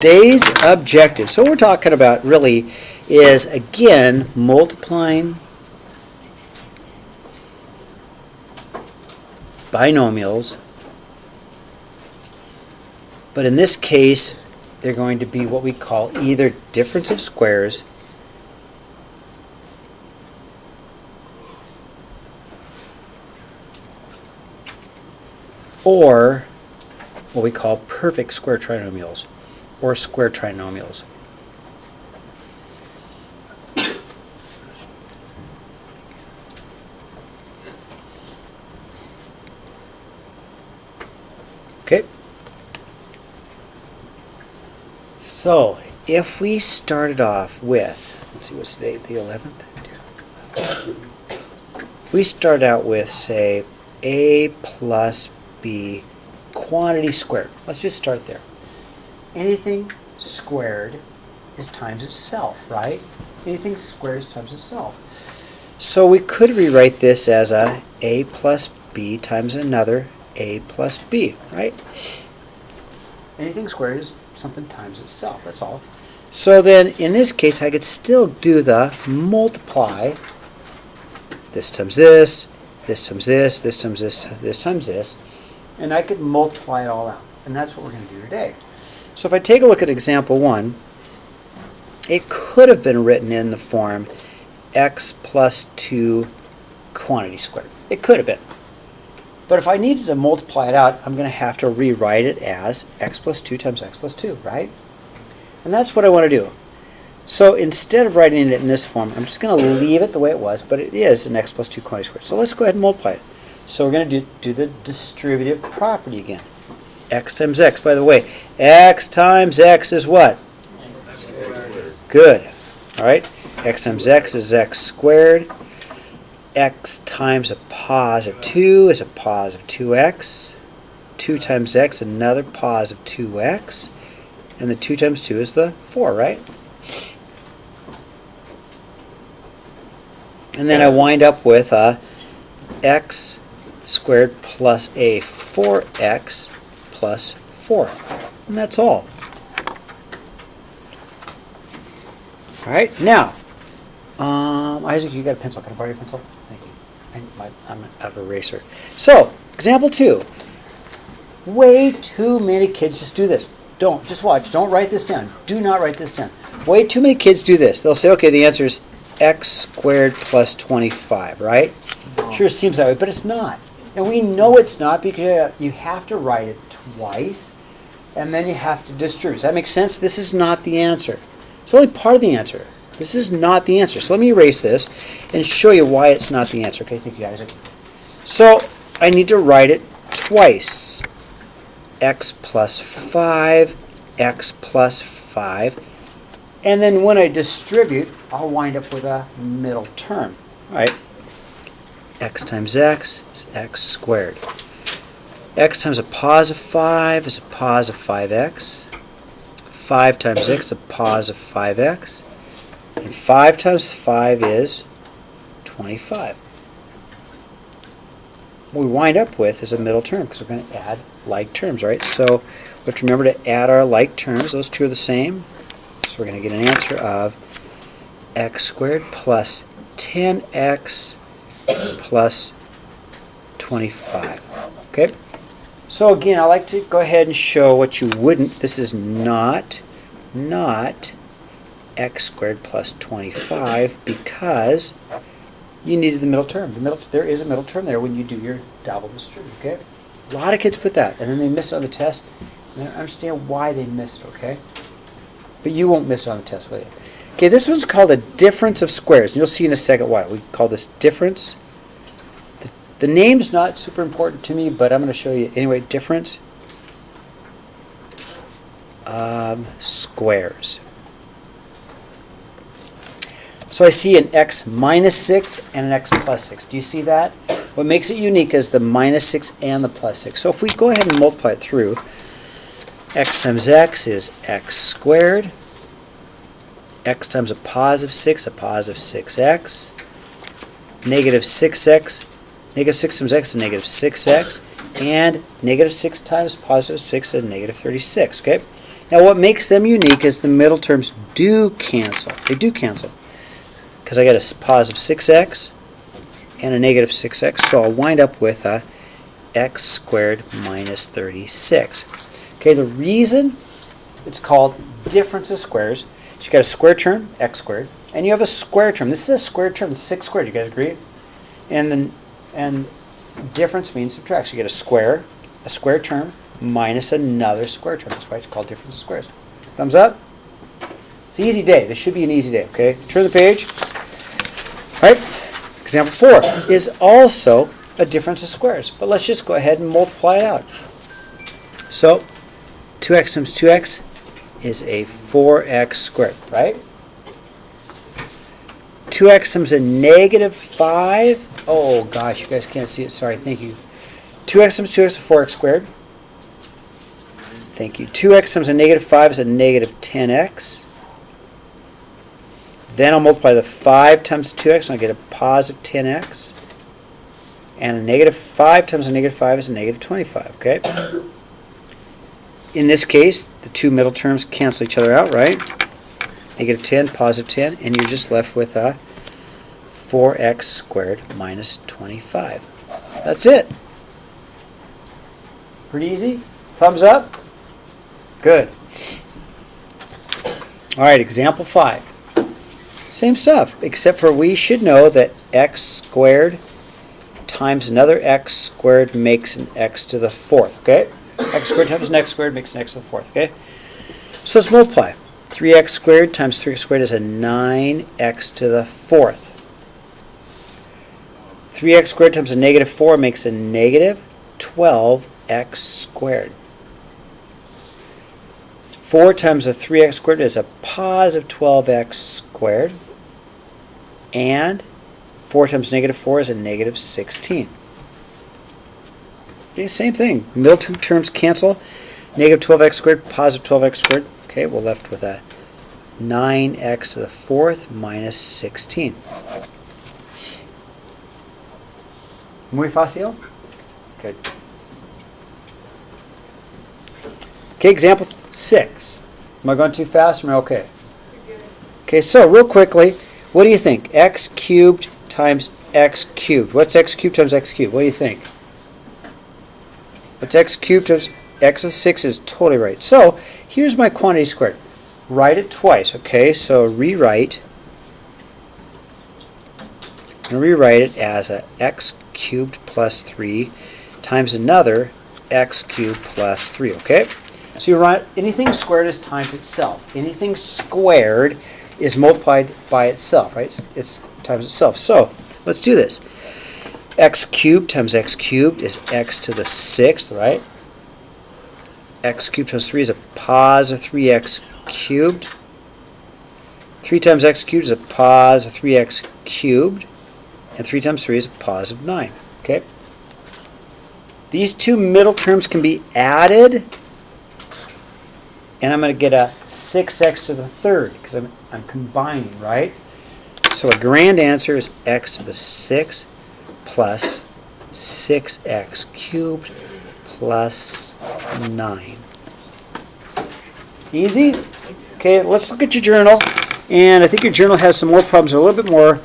Today's objective, so what we're talking about really is, again, multiplying binomials, but in this case they're going to be what we call either difference of squares or what we call perfect square trinomials or square trinomials. Okay. So, if we started off with, let's see, what's the date? The 11th? We start out with, say, a plus b quantity squared. Let's just start there. Anything squared is times itself, right? Anything squared is times itself. So we could rewrite this as a plus b times another a plus b, right? Anything squared is something times itself, that's all. So then, in this case, I could still do the multiply. This times this, this times this, this times this, this times this, and I could multiply it all out. And that's what we're going to do today. So if I take a look at example 1, it could have been written in the form x plus 2 quantity squared. It could have been. But if I needed to multiply it out, I'm going to have to rewrite it as x plus 2 times x plus 2, right? And that's what I want to do. So instead of writing it in this form, I'm just going to leave it the way it was, but it is an x plus 2 quantity squared. So let's go ahead and multiply it. So we're going to do the distributive property again. X times x. By the way, x times x is what? Good. All right. X times x is x squared. X times a positive 2 is a positive 2x. 2 times x, another positive 2x. And the 2 times 2 is the 4, right? And then I wind up with x squared plus a 4x plus 4. And that's all. Alright, now, Isaac, you got a pencil. Can I borrow your pencil? Thank you. I'm out of eraser. So, example 2. Way too many kids just do this. Just watch. Don't write this down. Do not write this down. Way too many kids do this. They'll say, okay, the answer is x squared plus 25, right? Sure seems that way, but it's not. And we know it's not because you have to write it twice, and then you have to distribute. Does that make sense? This is not the answer. It's only part of the answer. This is not the answer. So let me erase this and show you why it's not the answer. Okay, thank you, Isaac. So I need to write it twice. X plus 5, x plus 5. And then when I distribute, I'll wind up with a middle term. All right. X times x is x squared. X times a positive 5 is a positive 5x. 5 times x is a positive 5x. And 5 times 5 is 25. What we wind up with is a middle term because we're going to add like terms, right? So we have to remember to add our like terms. Those two are the same. So we're going to get an answer of x squared plus 10x plus 25. Okay? So again, I like to go ahead and show what you wouldn't. This is not x squared plus 25 because you needed the middle term. There is a middle term there when you do your double distribute, okay? A lot of kids put that, and then they miss it on the test. And I don't understand why they missed it, okay? But you won't miss it on the test, will you? Okay, this one's called a difference of squares. You'll see in a second why. We call this difference. The name's not super important to me, but I'm going to show you anyway. Difference of squares. So I see an x minus 6 and an x plus 6. Do you see that? What makes it unique is the minus 6 and the plus 6. So if we go ahead and multiply it through, x times x is x squared. X times a positive 6, a positive 6x. Negative 6x. Negative 6 times x is negative 6x. And negative 6 times positive 6 is negative 36. Okay? Now what makes them unique is the middle terms do cancel. They do cancel. Because I got a positive 6x and a negative 6x, so I'll wind up with a x squared minus 36. Okay, the reason it's called difference of squares is you got a square term, x squared, and you have a square term. This is a square term, 6 squared. You guys agree? And difference means subtraction. You get a square term, minus another square term. That's why it's called difference of squares. Thumbs up? It's an easy day. This should be an easy day, okay? Turn the page. All right, example 4 is also a difference of squares, but let's just go ahead and multiply it out. So 2x times 2x is a 4x squared, right? 2x times a negative 5. Oh gosh, you guys can't see it. Sorry, thank you. 2x times 2x is a 4x squared. Thank you. 2x times a negative 5 is a negative 10x. Then I'll multiply the 5 times 2x and I'll get a positive 10x. And a negative 5 times a negative 5 is a negative 25, okay? In this case, the two middle terms cancel each other out, right? Negative 10, positive 10, and you're just left with a 4x squared minus 25. That's it. Pretty easy? Thumbs up? Good. All right, example 5. Same stuff, except for we should know that x squared times another x squared makes an x to the 4th, okay? X squared times an x squared makes an x to the 4th, okay? So let's multiply. 3x squared times 3x squared is a 9x to the 4th. 3x squared times a negative 4 makes a negative 12x squared. 4 times a 3x squared is a positive 12x squared. And 4 times negative 4 is a negative 16. Okay, same thing. Middle two terms cancel. Negative 12x squared, positive 12x squared. Okay, we're left with a 9x to the 4th minus 16. Muy fácil? Good. Okay, example 6. Am I going too fast or am I okay? Okay, so real quickly, what do you think? X cubed times x cubed. What's x cubed times x cubed? What do you think? What's x cubed times x of 6 is totally right. So here's my quantity squared. Write it twice, okay? So rewrite. I'm going to rewrite it as a x cubed plus 3 times another x cubed plus 3, okay? So you write anything squared is times itself. Anything squared is multiplied by itself, right? It's times itself. So let's do this. X cubed times x cubed is x to the 6th, right? X cubed times 3 is a positive 3x cubed. 3 times x cubed is a positive 3x cubed. And 3 times 3 is a positive 9. Okay? These two middle terms can be added. And I'm going to get a 6x to the 3rd because I'm combining, right? So a grand answer is x to the 6 plus 6x cubed plus 9. Easy? Okay, let's look at your journal. And I think your journal has some more problems that are a little bit more